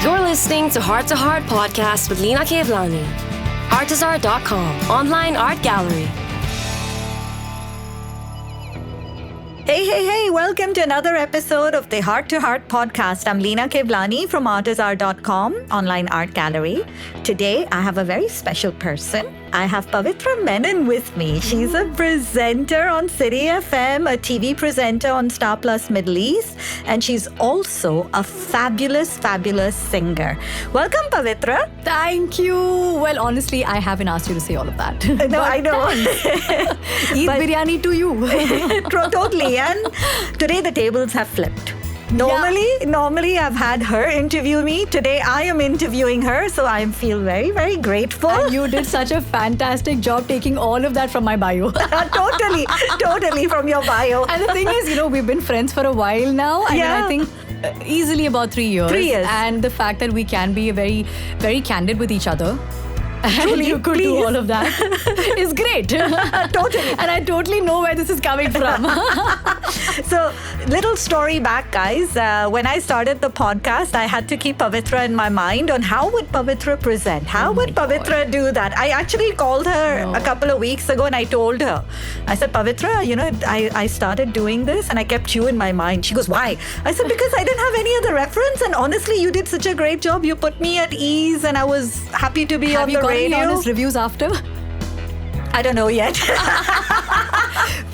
You're listening to Heart Podcast with Lina Kevlani. Artezaar.com, online art gallery. Hey, welcome to another episode of the Heart Podcast. I'm Lina Kevlani from Artezaar.com, online art gallery. Today, I have a very special person. I have Pavithra Menon with me. She's a presenter on City FM, a TV presenter on Star Plus Middle East, and she's also a fabulous singer. Welcome, Pavithra. Thank you. Well, honestly, I haven't asked you to say all of that. No, I know. Eat biryani to you. Totally. And today the tables have flipped. Normally I've had her interview me. Today I am interviewing her, so I feel very grateful. And you did such a fantastic job taking all of that from my bio. totally from your bio. And the thing is, we've been friends for a while now. I think easily about 3 years. 3 years. And the fact that we can be very candid with each other. And you could do all of that is great. Totally. And I totally know where this is coming from. So, little story back, guys. When I started the podcast, I had to keep Pavithra in my mind on how would Pavithra present? How would Pavithra do that? I actually called her a couple of weeks ago and I told her. I said, Pavithra, I started doing this and I kept you in my mind. She goes, why? I said, because I didn't have any other reference, and honestly, you did such a great job. You put me at ease and I was happy to be on the radio. Any honest reviews after? I don't know yet.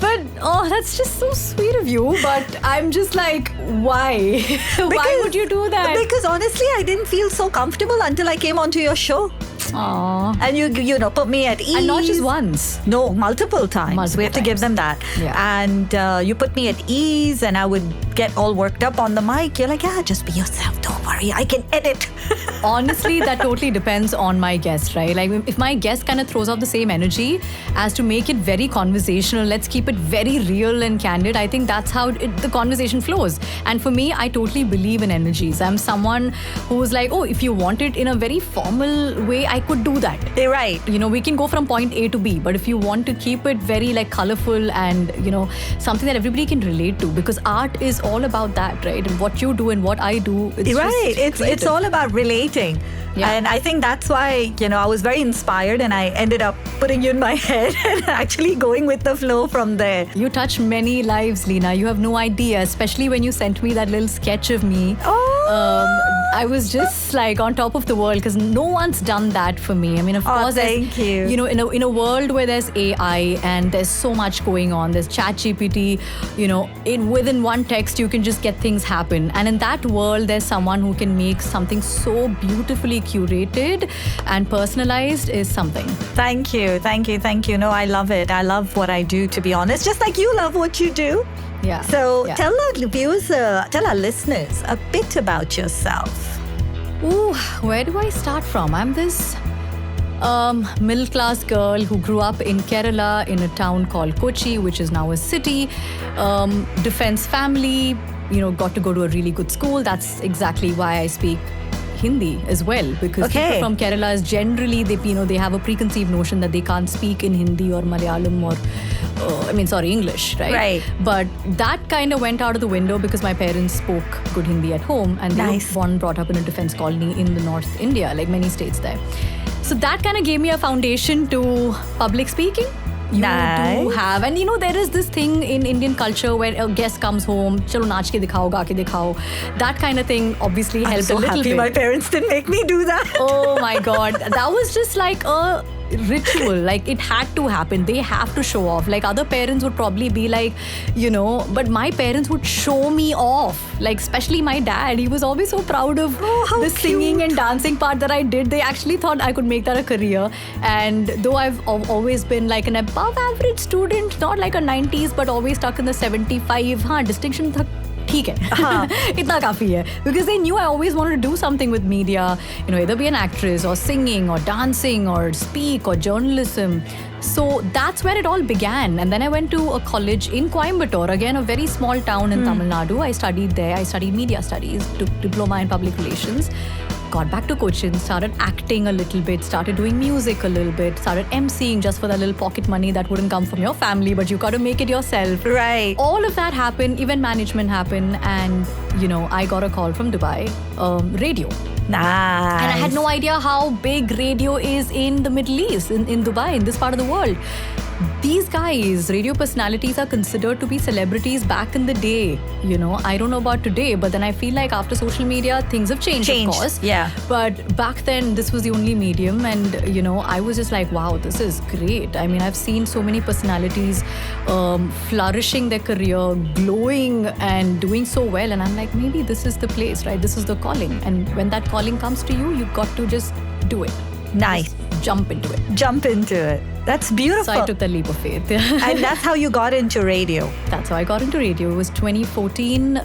But that's just so sweet of you. But I'm just like, why? Why would you do that? Because honestly, I didn't feel so comfortable until I came onto your show. Aww. And you put me at ease. And not just once. No, multiple times. We have to give them that. Yeah. And you put me at ease and I would get all worked up on the mic. You're like, just be yourself. Don't worry. I can edit. Honestly, that totally depends on my guest, right? Like if my guest kind of throws out the same energy as to make it very conversational, let's keep it very real and candid, I think that's how the conversation flows. And for me, I totally believe in energies. I'm someone who's like, if you want it in a very formal way, I could do that. You're right. We can go from point A to B, but if you want to keep it very colorful and, something that everybody can relate to, because art is all about that, right? And what you do and what I do, it's all about relating. Yeah. And I think that's why, I was very inspired and I ended up putting you in my head and actually going with the flow from there. You touched many lives, Lina. You have no idea, especially when you sent me that little sketch of me. I was just on top of the world because no one's done that for me. I mean, of course, thank you. In a world where there's AI and there's so much going on, there's ChatGPT, within one text, you can just get things happen. And in that world, there's someone who can make something so beautifully curated and personalized is something. Thank you. No, I love it. I love what I do, to be honest. Just like you love what you do. Yeah. So tell our viewers, tell our listeners a bit about yourself. Where do I start from? I'm this middle-class girl who grew up in Kerala in a town called Kochi, which is now a city. Defense family, got to go to a really good school. That's exactly why I speak Hindi as well, because people from Kerala is generally they have a preconceived notion that they can't speak in Hindi or Malayalam or English, right? Right. But that kind of went out of the window because my parents spoke good Hindi at home and they were born and brought up in a defense colony in the North India, like many states there. So that kind of gave me a foundation to public speaking. You do have, and there is this thing in Indian culture where a guest comes home, chalo naach ke dikhao, ga ke dikhao. That kind of thing obviously helped a little bit. My parents didn't make me do that. Oh my God. That was just like a ritual. It had to happen. They have to show off. Other parents would probably be but my parents would show me off. Especially my dad. He was always so proud of the singing and dancing part that I did. They actually thought I could make that a career. And though I've always been an above average student, not like a 90s, but always stuck in the 75, distinction ठीक है इतना काफी है because they knew I always wanted to do something with media, either be an actress or singing or dancing or speak or journalism. So that's where it all began. And then I went to a college in Coimbatore, again a very small town in Tamil Nadu. I studied there. I studied media studies, took diploma in public relations. got back to Cochin, started acting a little bit, started doing music a little bit, started emceeing just for that little pocket money that wouldn't come from your family, but you got to make it yourself. Right. All of that happened, event management happened, and I got a call from Dubai, radio. Nice. And I had no idea how big radio is in the Middle East, in Dubai, in this part of the world. These guys, radio personalities, are considered to be celebrities back in the day. I don't know about today, but then I feel like after social media, things have changed, of course. Yeah. But back then, this was the only medium, and I was just like, wow, this is great. I mean, I've seen so many personalities flourishing their career, glowing and doing so well, and I'm like, maybe this is the place, right? This is the calling, and when that calling comes to you, you've got to just do it. Nice. Just jump into it. Jump into it. That's beautiful. So I took the leap of faith. And that's how you got into radio. That's how I got into radio. It was 2014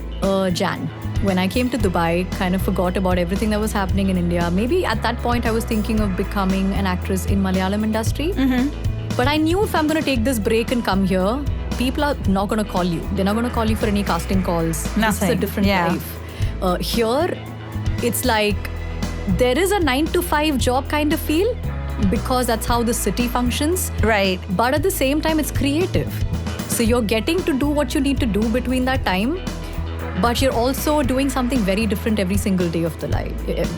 Jan. When I came to Dubai, kind of forgot about everything that was happening in India. Maybe at that point I was thinking of becoming an actress in Malayalam industry. Mm-hmm. But I knew if I'm going to take this break and come here, people are not going to call you. They're not going to call you for any casting calls. Nothing. This is a different life. Here, it's like there is a 9-to-5 job kind of feel, because that's how the city functions. Right. But at the same time, it's creative. So you're getting to do what you need to do between that time, but you're also doing something very different every single day of the life.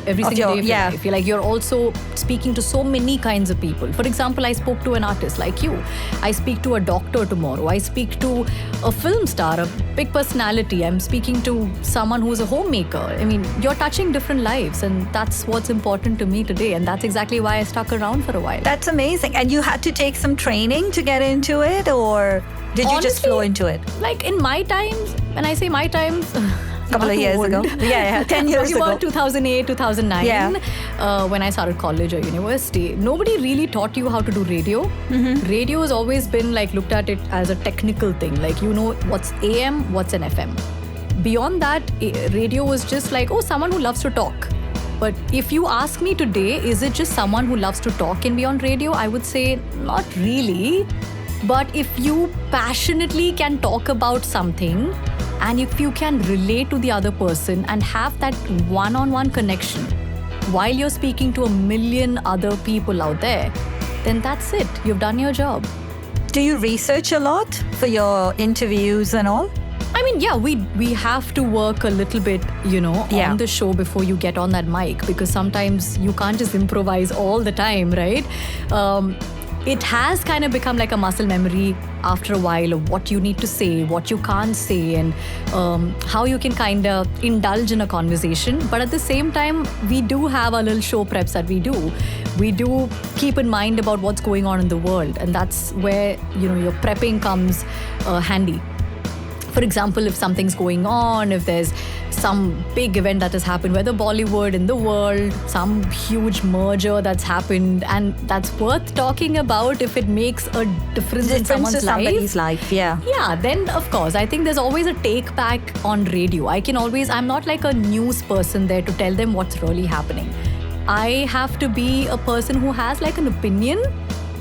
Every single day of your life. You're like, you're also speaking to so many kinds of people. For example, I spoke to an artist like you. I speak to a doctor tomorrow. I speak to a film star, a big personality. I'm speaking to someone who's a homemaker. I mean, you're touching different lives, and that's what's important to me today. And that's exactly why I stuck around for a while. That's amazing. And you had to take some training to get into it, or did you just flow into it? Like in my times, when I say my times, couple of years ago. Yeah, 10 years ago. About 2008, 2009, yeah. When I started college or university, nobody really taught you how to do radio. Mm-hmm. Radio has always been like looked at it as a technical thing. Like, what's AM, what's an FM. Beyond that, radio was just like, someone who loves to talk. But if you ask me today, is it just someone who loves to talk and be on radio? I would say not really. But if you passionately can talk about something, and if you can relate to the other person and have that one-on-one connection while you're speaking to a million other people out there, then that's it. You've done your job. Do you research a lot for your interviews and all? I mean, yeah, we have to work a little bit, on the show before you get on that mic, because sometimes you can't just improvise all the time, right? It has kind of become like a muscle memory after a while of what you need to say, what you can't say, and how you can kind of indulge in a conversation. But at the same time, we do have our little show preps that we do. We do keep in mind about what's going on in the world, and that's where, your prepping comes handy. For example, if something's going on, if there's some big event that has happened, whether Bollywood in the world, some huge merger that's happened, and that's worth talking about if it makes a difference in somebody's life. Yeah, then of course, I think there's always a take back on radio. I'm not like a news person there to tell them what's really happening. I have to be a person who has like an opinion,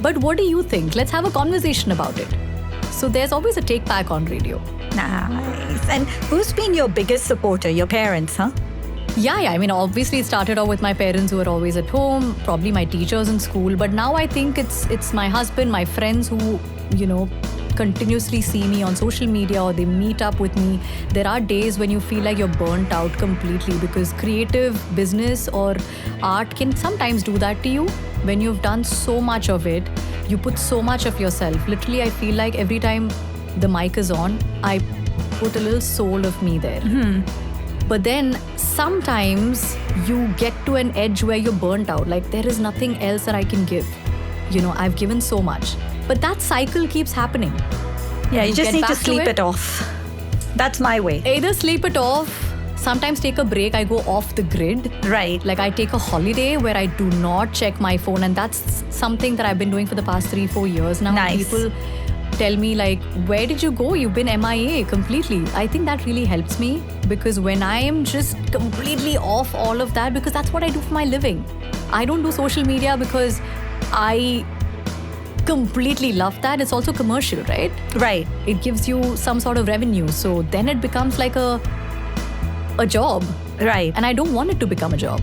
but what do you think? Let's have a conversation about it. So there's always a take back on radio. Nice. And who's been your biggest supporter? Your parents, huh? Yeah. I mean, obviously it started off with my parents who were always at home, probably my teachers in school. But now I think it's my husband, my friends who, continuously see me on social media, or they meet up with me. There are days when you feel like you're burnt out completely, because creative business or art can sometimes do that to you. When you've done so much of it, you put so much of yourself. Literally, I feel like every time the mic is on, I put a little soul of me there. Mm-hmm. But then sometimes you get to an edge where you're burnt out. Like, there is nothing else that I can give. I've given so much. But that cycle keeps happening. Yeah, you just need to sleep it off. That's my way. Either sleep it off, sometimes take a break. I go off the grid. Right. Like, I take a holiday where I do not check my phone. And that's something that I've been doing for the past 3-4 years now. Nice. People tell me like, where did you go? You've been MIA completely. I think that really helps me, because when I am just completely off all of that, because that's what I do for my living. I don't do social media because I completely love that. It's also commercial, right? Right. It gives you some sort of revenue. So then it becomes like a job. Right. And I don't want it to become a job.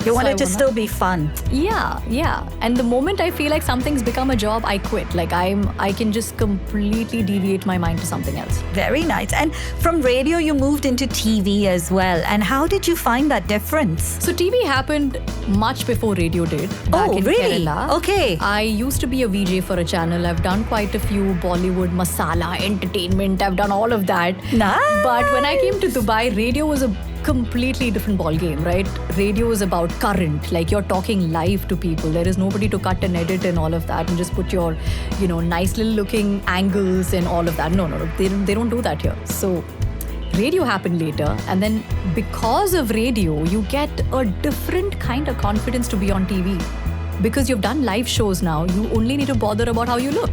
You want So it to still be fun. Yeah. And the moment I feel like something's become a job, I quit. Like I can just completely deviate my mind to something else. Very nice. And from radio, you moved into TV as well. And how did you find that difference? So TV happened much before radio did. Back in really? Kerala. Okay. I used to be a VJ for a channel. I've done quite a few Bollywood, masala, entertainment. I've done all of that. Nice. But when I came to Dubai, radio was a completely different ball game, right? Radio is about current, like you're talking live to people. There is nobody to cut and edit and all of that and just put your, nice little looking angles and all of that. No, they don't do that here. So radio happened later, and then because of radio, you get a different kind of confidence to be on TV. Because you've done live shows now, you only need to bother about how you look.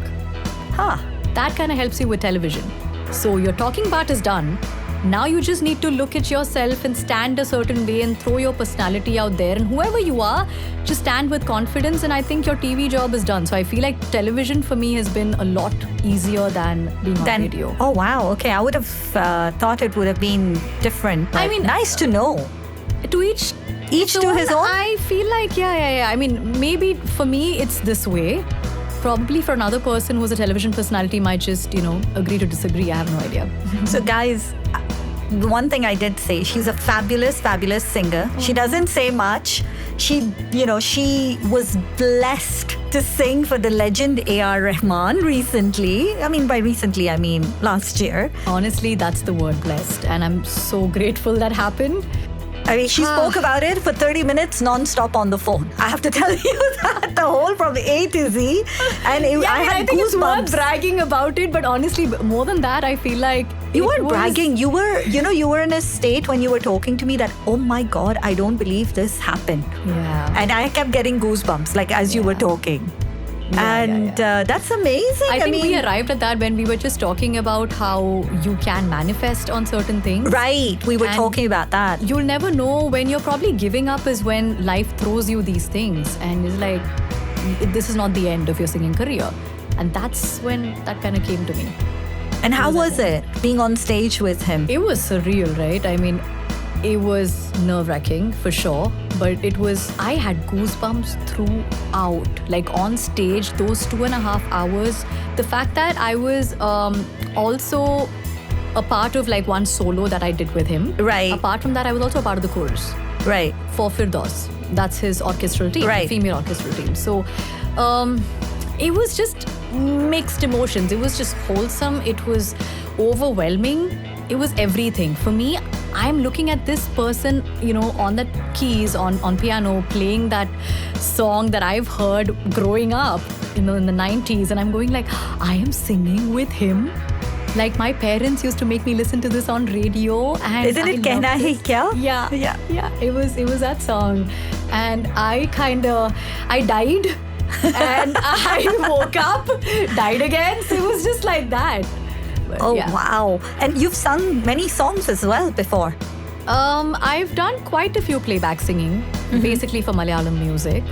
That kind of helps you with television. So your talking part is done. Now you just need to look at yourself and stand a certain way and throw your personality out there. And whoever you are, just stand with confidence, and I think your TV job is done. So I feel like television for me has been a lot easier than being on radio. Oh, wow. Okay, I would have thought it would have been different. I mean, nice to know. To each to his own? I feel like, yeah. I mean, maybe for me it's this way. Probably for another person who's a television personality might just, agree to disagree. I have no idea. So guys, one thing I did say, she's a fabulous, fabulous singer. She doesn't say much. She was blessed to sing for the legend A.R. Rahman recently. I mean, by recently, I mean last year. Honestly, that's the word, blessed. And I'm so grateful that happened. I mean, she spoke about it for 30 minutes non-stop on the phone. I have to tell you that, the whole from A to Z. And I had think it's goosebumps. worth bragging about it, but honestly, more than that, I feel like you weren't bragging. You were, you were in a state when you were talking to me that, oh my God, I don't believe this happened. Yeah. And I kept getting goosebumps, like as you were talking. That's amazing. I think we arrived at that when we were just talking about how you can manifest on certain things. Right. We were And talking about that. You'll never know when you're probably giving up is when life throws you these things and it's like, this is not the end of your singing career. And that's when that kind of came to me. And how was it being on stage with him? It was surreal, right? I mean, it was nerve-wracking for sure, but I had goosebumps throughout. Like on stage, those 2.5 hours, the fact that I was also a part of like one solo that I did with him. Right. Apart from that, I was also a part of the chorus. Right. For Firdaus. That's his orchestral team, right. Female orchestral team. So it was just mixed emotions. It was just wholesome. It was overwhelming. It was everything. For me, I'm looking at this person, on the keys, on piano, playing that song that I've heard growing up, in the 90s. And I'm going like, I am singing with him. Like my parents used to make me listen to this on radio. And isn't it Kehna Hai Kya? Yeah. It was that song. And I died. And I woke up, died again. So it was just like that. But, wow. And you've sung many songs as well before. I've done quite a few playback singing, basically for Malayalam music,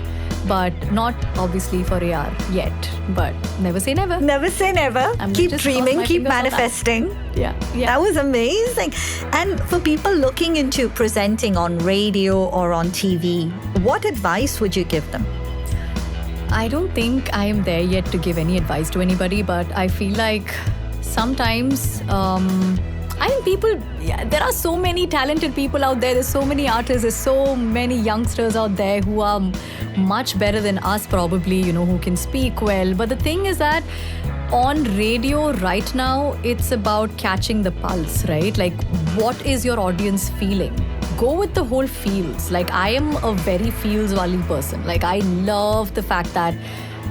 but not obviously for AR yet. But never say never. Never say never. Keep dreaming, keep manifesting. Yeah. That was amazing. And for people looking into presenting on radio or on TV, what advice would you give them? I don't think I am there yet to give any advice to anybody, but I feel like sometimes, I think there are so many talented people out there. There's so many artists. There's so many youngsters out there who are much better than us probably, who can speak well. But the thing is that on radio right now, it's about catching the pulse, right? Like, what is your audience feeling? Go with the whole feels. Like, I am a very feels-wali person. Like, I love the fact that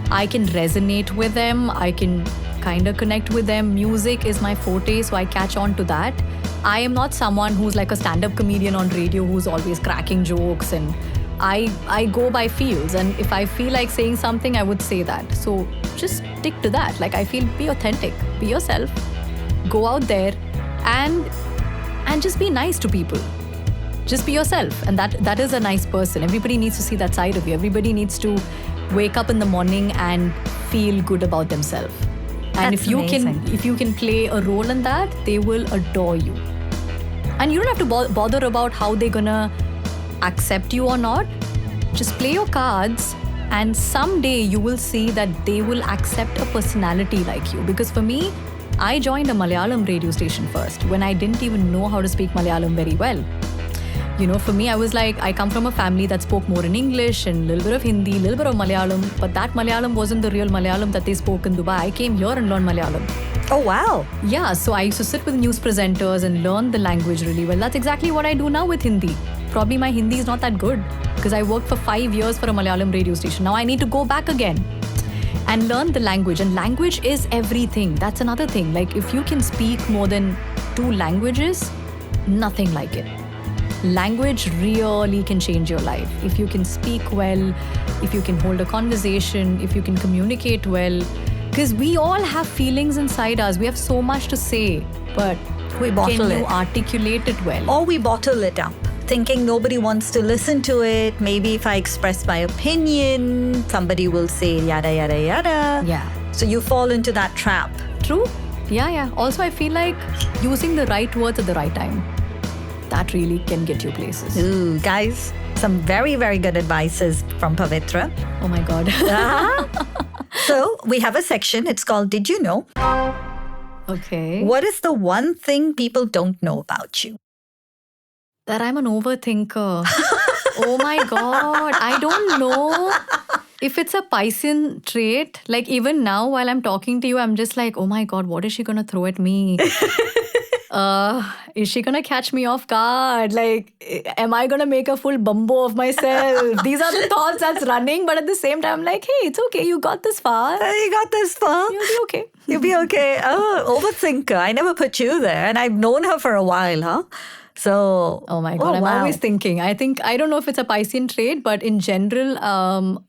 I can resonate with them. I can kind of connect with them. Music is my forte, so I catch on to that. I am not someone who's like a stand-up comedian on radio who's always cracking jokes, and I go by feels, and if I feel like saying something, I would say that. So just stick to that. Like, I feel, be authentic, be yourself, go out there and just be nice to people. Just be yourself, and that is a nice person. Everybody needs to see that side of you. Everybody needs to wake up in the morning and feel good about themselves. And if you can play a role in that, they will adore you. And you don't have to bother about how they're gonna accept you or not. just play your cards, and someday you will see that they will accept a personality like you. Because for me, I joined a Malayalam radio station first when I didn't even know how to speak Malayalam very well. For me, I was like, I come from a family that spoke more in English and a little bit of Hindi, a little bit of Malayalam, but that Malayalam wasn't the real Malayalam that they spoke in Dubai. I came here and learned Malayalam. Oh, wow. Yeah, so I used to sit with news presenters and learn the language really well. That's exactly what I do now with Hindi. Probably my Hindi is not that good because I worked for 5 years for a Malayalam radio station. Now I need to go back again and learn the language. And language is everything. That's another thing. Like if you can speak more than 2 languages, nothing like it. Language really can change your life. If you can speak well, if you can hold a conversation, if you can communicate well. Because we all have feelings inside us. We have so much to say, but we bottle can you it. Articulate it well? Or we bottle it up, thinking nobody wants to listen to it. Maybe if I express my opinion, somebody will say yada, yada, yada. Yeah. So you fall into that trap. True. Yeah. Also, I feel like using the right words at the right time, that really can get you places. Ooh, guys, some very, very good advices from Pavithra. Oh my God. So we have a section. It's called Did You Know? Okay. What is the one thing people don't know about you? That I'm an overthinker. Oh my God. I don't know if it's a Piscean trait. Like even now while I'm talking to you, I'm just like, oh my God, what is she going to throw at me? Is she going to catch me off guard? Like, am I going to make a full bumbo of myself? These are the thoughts that's running. But at the same time, I'm like, hey, it's okay. You got this far. You got this far. You'll be okay. You'll be okay. Oh, overthinker. I never put you there. And I've known her for a while, huh? So, oh my God, I'm always thinking. I don't know if it's a Piscean trait, but in general,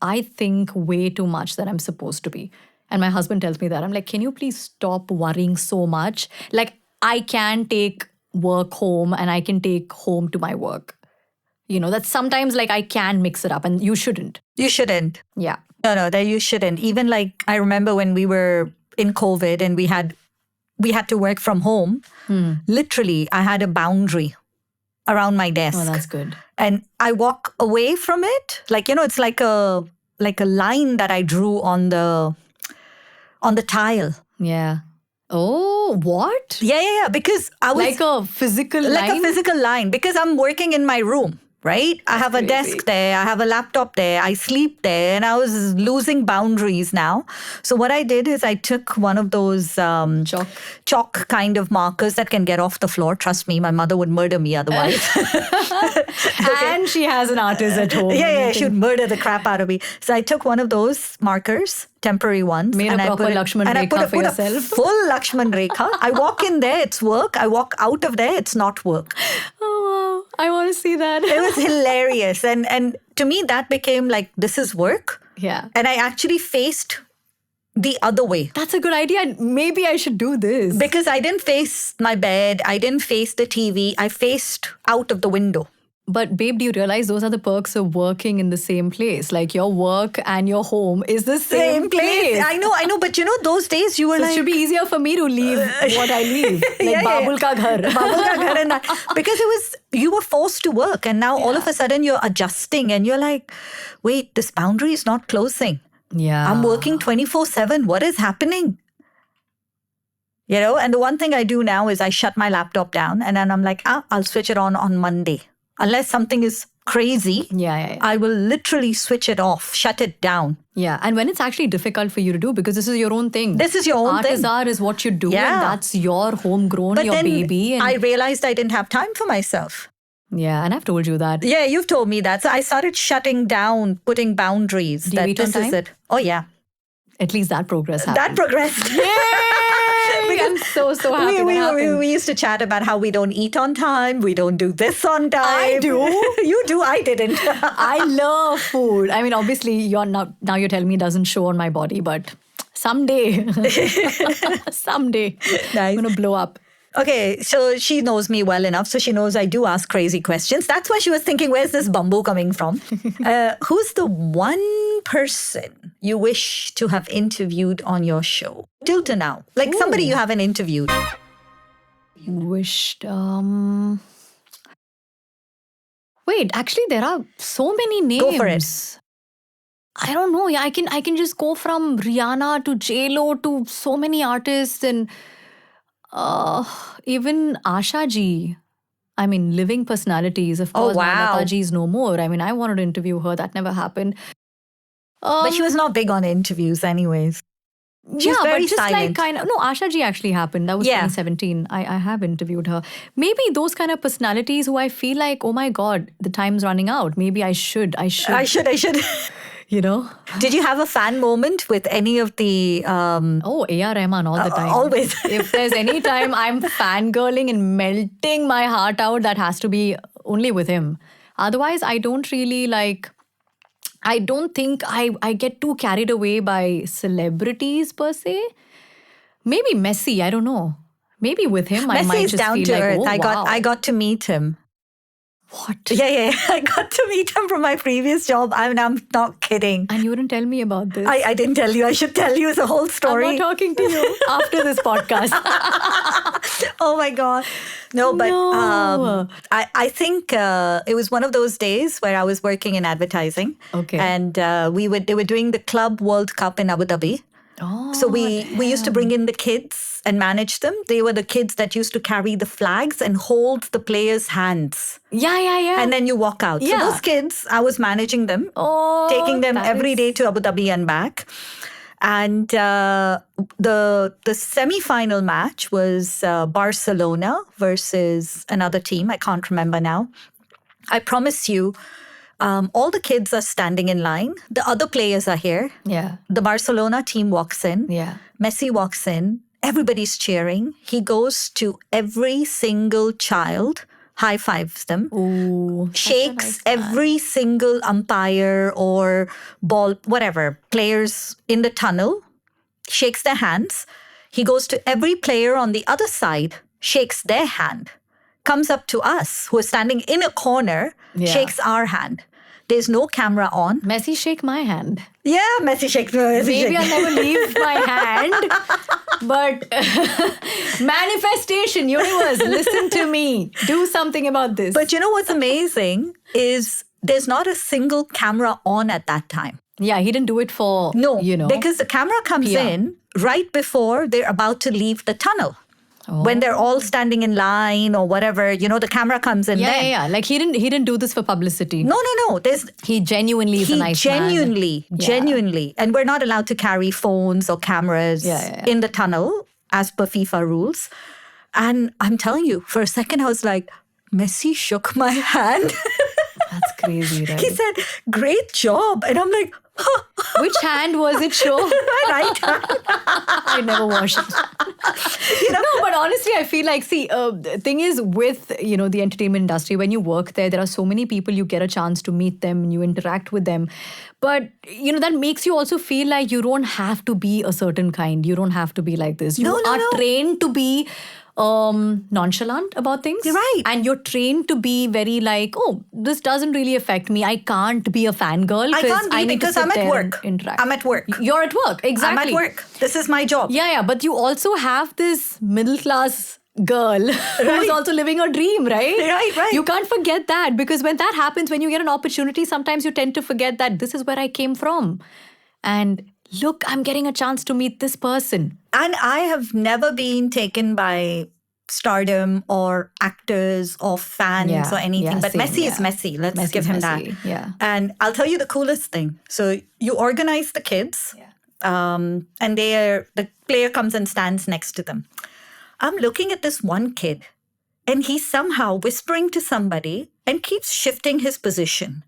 I think way too much than I'm supposed to be. And my husband tells me that. I'm like, can you please stop worrying so much? Like, I can take work home and I can take home to my work. That's sometimes like I can mix it up and you shouldn't. You shouldn't. Yeah. No, that you shouldn't. Even like, I remember when we were in COVID and we had to work from home. Literally, I had a boundary around my desk. Oh, that's good. And I walk away from it. Like, it's like a line that I drew on the tile. Yeah. Oh, what? Yeah. Because I was... Like a physical line? Like a physical line. Because I'm working in my room, right? I have a desk there. I have a laptop there. I sleep there. And I was losing boundaries now. So what I did is I took one of those chalk kind of markers that can get off the floor. Trust me, my mother would murder me otherwise. And she has an artist at home. Yeah, she would murder the crap out of me. So I took one of those markers, temporary ones. Made and a proper Lakshman Rekha for yourself. A full Lakshman Rekha. I walk in there, it's work. I walk out of there, it's not work. Oh, wow. I want to see that. It was hilarious. And to me, that became like, this is work. Yeah. And I actually faced the other way. That's a good idea. Maybe I should do this. Because I didn't face my bed. I didn't face the TV. I faced out of the window. But babe, do you realize those are the perks of working in the same place? Like your work and your home is the same place. I know. But those days you were like... it should be easier for me to leave what I leave. Like Babul ka ghar. Babul ka ghar and because you were forced to work and now all of a sudden you're adjusting and you're like, wait, this boundary is not closing. Yeah. I'm working 24/7. What is happening? And the one thing I do now is I shut my laptop down and then I'm like, I'll switch it on Monday. Unless something is crazy, I will literally switch it off, shut it down. Yeah, and when it's actually difficult for you to do, because this is your own thing. This is your own thing. Artezaar is what you do, and that's your homegrown, but your then baby. And I realized I didn't have time for myself. Yeah, and I've told you that. Yeah, you've told me that. So I started shutting down, putting boundaries. Do you eat on time? Is it. Oh, yeah. At least that progress happened. That progressed. Yay! I'm so happy we used to chat about how we don't eat on time, we don't do this on time. I do. You do, I didn't. I love food. I mean, obviously, now you're telling me it doesn't show on my body, but someday, someday, nice. I'm going to blow up. Okay, so she knows me well enough, so she knows I do ask crazy questions. That's why she was thinking, where's this bumbo coming from? Who's the one person you wish to have interviewed on your show? Till to now. Like somebody you haven't interviewed. Wished, Wait, actually, there are so many names. Go for it. I don't know. Yeah, I can just go from Rihanna to J-Lo to so many artists and even Asha ji. I mean, living personalities. Of course, wow. Lata ji is no more. I mean, I wanted to interview her. That never happened. But she was not big on interviews anyways. She's very but just silent. like kind of... No, Asha ji actually happened. That was 2017. I have interviewed her. Maybe those kind of personalities who I feel like, oh my God, the time's running out. Maybe I should. I should. You know? Did you have a fan moment with any of the... A.R. Rahman all the time. Always. If there's any time I'm fangirling and melting my heart out, that has to be only with him. Otherwise, I don't really like... I don't think I get too carried away by celebrities per se. Maybe Messi, I don't know. Maybe with him, I might Messi is just down feel to like, earth. oh, wow. I got to meet him. What? Yeah. I got to meet him from my previous job. I'm not kidding. And you wouldn't tell me about this. I didn't tell you. I should tell you the whole story. I'm not talking to you after this podcast. Oh my God. No, but No. I think it was one of those days where I was working in advertising. Okay. And they were doing the Club World Cup in Abu Dhabi. Oh, So we used to bring in the kids and manage them. They were the kids that used to carry the flags and hold the players' hands. Yeah. And then you walk out. Yeah. So those kids, I was managing them, Oh, taking them that every is- day to Abu Dhabi and back. And the semi-final match was Barcelona versus another team. I can't remember now. I promise you, all the kids are standing in line. The other players are here. Yeah. The Barcelona team walks in. Yeah. Messi walks in. Everybody's cheering. He goes to every single child, high fives them, Ooh, shakes every single umpire or ball, whatever, players in the tunnel, shakes their hands. He goes to every player on the other side, shakes their hand, comes up to us who are standing in a corner, Yeah. shakes our hand. There's no camera on. Messi, shake my hand. Yeah, Messi shakes. Messi Maybe shakes. I'll never leave my hand. But manifestation, universe, listen to me. Do something about this. But you know what's amazing is there's not a single camera on at that time. yeah, he didn't do it for, No, you know. because the camera comes PR. in right before they're about to leave the tunnel. When they're all standing in line or whatever, the camera comes in then. Yeah. Like he didn't do this for publicity. No. He genuinely is a nice man. Genuinely. And we're not allowed to carry phones or cameras in the tunnel as per FIFA rules. And I'm telling you, for a second, I was like, Messi shook my hand. That's crazy, right? He said, great job. And I'm like, Which hand was it, show? my right hand. I never wash it. No, but honestly, I feel like, the thing is with, the entertainment industry, when you work there are so many people, you get a chance to meet them and you interact with them. But, that makes you also feel like you don't have to be a certain kind. You don't have to be like this. You are trained to be nonchalant about things. You're right. And you're trained to be very like, oh, this doesn't really affect me. I can't be a fangirl I can't be need to because sit I'm at there work. and interact. I'm at work. You're at work, exactly. I'm at work. This is my job. Yeah, but you also have this middle class girl who's also living her dream, right? Right. You can't forget that, because when that happens, when you get an opportunity, sometimes you tend to forget that this is where I came from. And look, I'm getting a chance to meet this person. And I have never been taken by stardom or actors or fans or anything. But same, Messi is Messi. Let's Messi's give him Messi, that. yeah. And I'll tell you the coolest thing. So you organize the kids, and the player comes and stands next to them. I'm looking at this one kid, and he's somehow whispering to somebody and keeps shifting his position.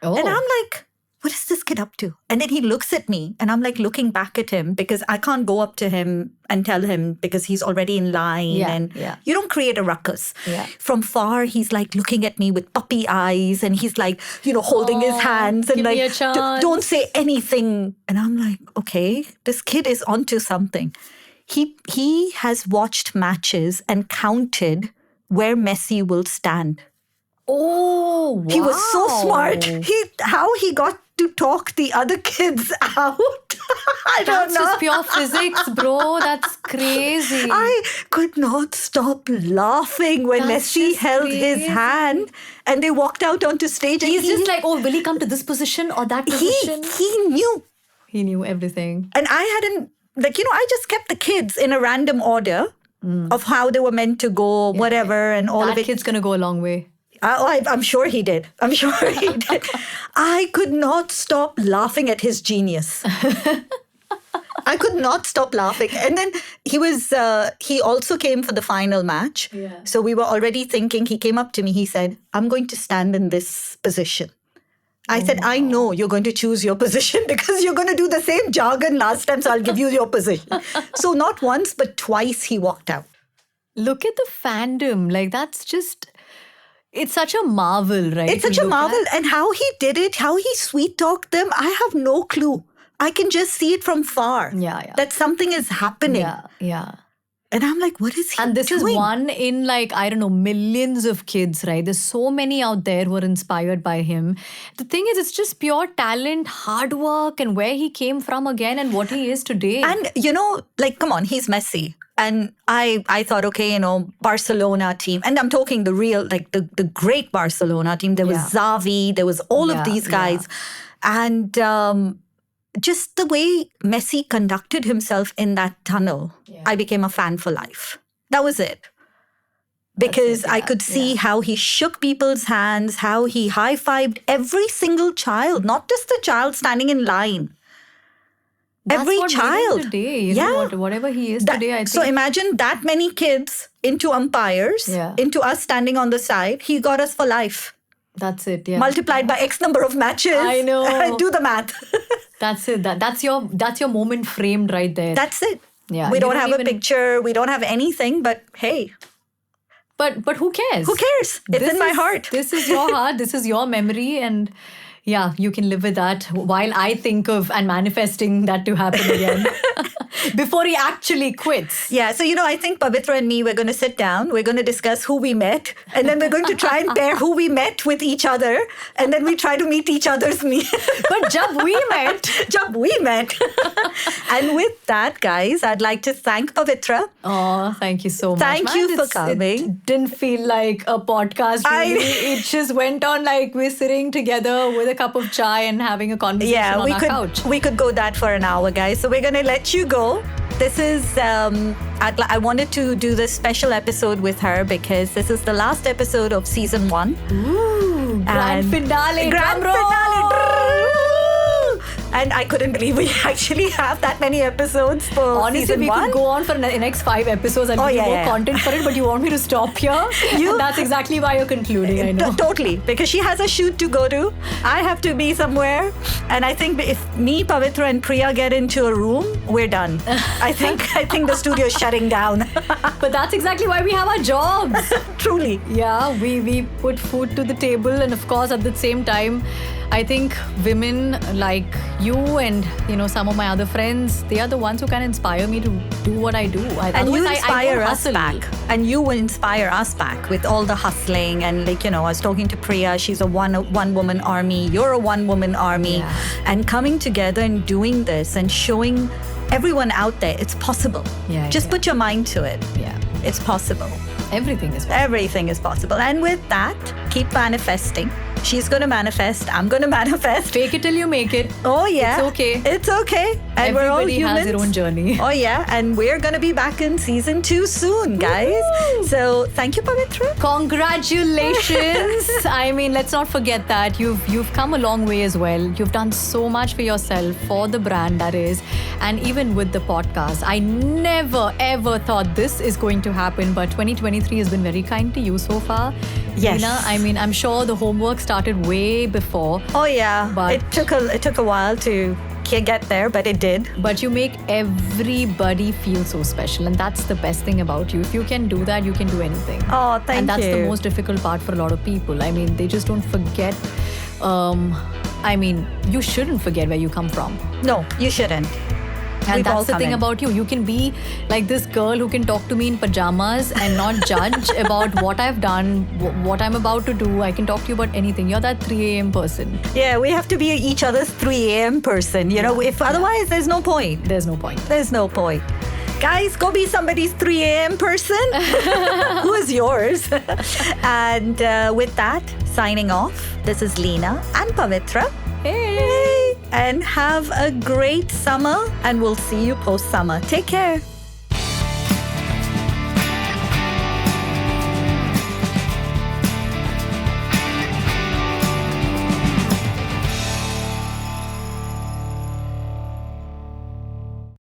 Oh. And I'm like, what is this kid up to? And then he looks at me and I'm like looking back at him because I can't go up to him and tell him because he's already in line. And you don't create a ruckus. Yeah. From far, he's like looking at me with puppy eyes and he's like, holding his hands and give like, me a chance. don't say anything. And I'm like, okay, this kid is onto something. He has watched matches and counted where Messi will stand. Oh, wow. He was so smart. How he got to talk the other kids out. I don't That's know. just pure physics, bro. That's crazy. I could not stop laughing when That's Messi just held his crazy. hand and they walked out onto stage. He's and just like, oh, will he come to this position or that position? he knew. He knew everything. And I hadn't, I just kept the kids in a random order of how they were meant to go, whatever, and all That of it. kid's gonna go a long way. I'm sure he did. I'm sure he did. I could not stop laughing at his genius. I could not stop laughing. And then he also came for the final match. Yeah. So we were already thinking, he came up to me, he said, I'm going to stand in this position. I said, I know you're going to choose your position because you're going to do the same jargon last time, so I'll give you your position. So not once, but twice he walked out. Look at the fandom. Like, that's just... It's such a marvel, right? It's such a marvel. And how he did it, how he sweet-talked them, I have no clue. I can just see it from far. Yeah. That something is happening. Yeah. And I'm like, what is he And this doing? is one in, like, I don't know, millions of kids, right? There's so many out there who are inspired by him. The thing is, it's just pure talent, hard work, and where he came from again and what he is today. And, come on, he's Messi. And I thought, okay, Barcelona team. And I'm talking the real, like the great Barcelona team. There was Xavi, there was all of these guys. And just the way Messi conducted himself in that tunnel, I became a fan for life. That was it. Because I could see how he shook people's hands, how he high-fived every single child, not just the child standing in line. That's Every what made him child. today, you know, whatever he is today, I think. So imagine that many kids into umpires, into us standing on the side. He got us for life. That's it, yeah. Multiplied by X number of matches. I know. Do the math. That's it. That's your moment framed right there. That's it. Yeah, we you don't don't have even- a picture. We don't have anything. But hey, But who cares? who cares? It's in my heart. This is your heart. This is your memory. And yeah, you can live with that while I think of and manifesting that to happen again. Before he actually quits. Yeah, so I think Pavithra and me, we're going to sit down, we're going to discuss who we met, and then we're going to try and pair who we met with each other, and then we try to meet each other's me. But jab we met. Jab we met. And with that, guys, I'd like to thank Pavithra. Oh, thank you so much. Thank you for It coming. didn't feel like a podcast really. It just went on like we're sitting together with a cup of chai and having a conversation on our couch. We could go that for an hour, guys. So we're going to let you go. This is, I wanted to do this special episode with her because this is the last episode of season 1. Ooh, grand finale. Grand drum roll. finale. And I couldn't believe we actually have that many episodes for Honestly, season we 1. could go on for the next 5 episodes and give you more content for it, but you want me to stop here? And that's exactly why you're concluding, I know. Totally, because she has a shoot to go to. I have to be somewhere. And I think if me, Pavithra and Priya get into a room, we're done. I think the studio is shutting down. But that's exactly why we have our jobs. Truly. Yeah, we put food to the table, and of course, at the same time, I think women like you and some of my other friends, they are the ones who can inspire me to do what I do. And you Otherwise, inspire I us back. And you will inspire us back with all the hustling. And I was talking to Priya, she's a one-woman army. You're a one-woman army. Yeah. And coming together and doing this and showing everyone out there, it's possible. Just put your mind to it. Yeah. It's possible. Everything is possible. Everything is possible. And with that, keep manifesting. She's going to manifest. I'm going to manifest. Fake it till you make it. Oh, yeah. It's okay. It's okay. And we're all Everybody humans. has their own journey. Oh, yeah. And we're going to be back in season 2 soon, guys. Woo! So thank you, Pavithra. Congratulations. I mean, let's not forget that. You've come a long way as well. You've done so much for yourself, for the brand that is. And even with the podcast, I never ever thought this is going to happen. But 2023 has been very kind to you so far. Yes. Leena, I mean, I'm sure the homework started way before. Oh, yeah. But- it took a while to get there, but it did. But you make everybody feel so special. And that's the best thing about you. If you can do that, you can do anything. Oh, thank you. And that's the most difficult part for a lot of people. I mean, they just don't forget. I mean, you shouldn't forget where you come from. No, you shouldn't. And that's the thing about you. You can be like this girl who can talk to me in pajamas and not judge about what I've done, what I'm about to do. I can talk to you about anything. You're that 3 a.m. person. Yeah, we have to be each other's 3 a.m. person. You know, if otherwise, there's no point. There's no point. There's no point. Guys, go be somebody's 3 a.m. person. Who is yours? And with that, signing off, this is Leena and Pavithra. Hey! And have a great summer, and we'll see you post-summer. Take care.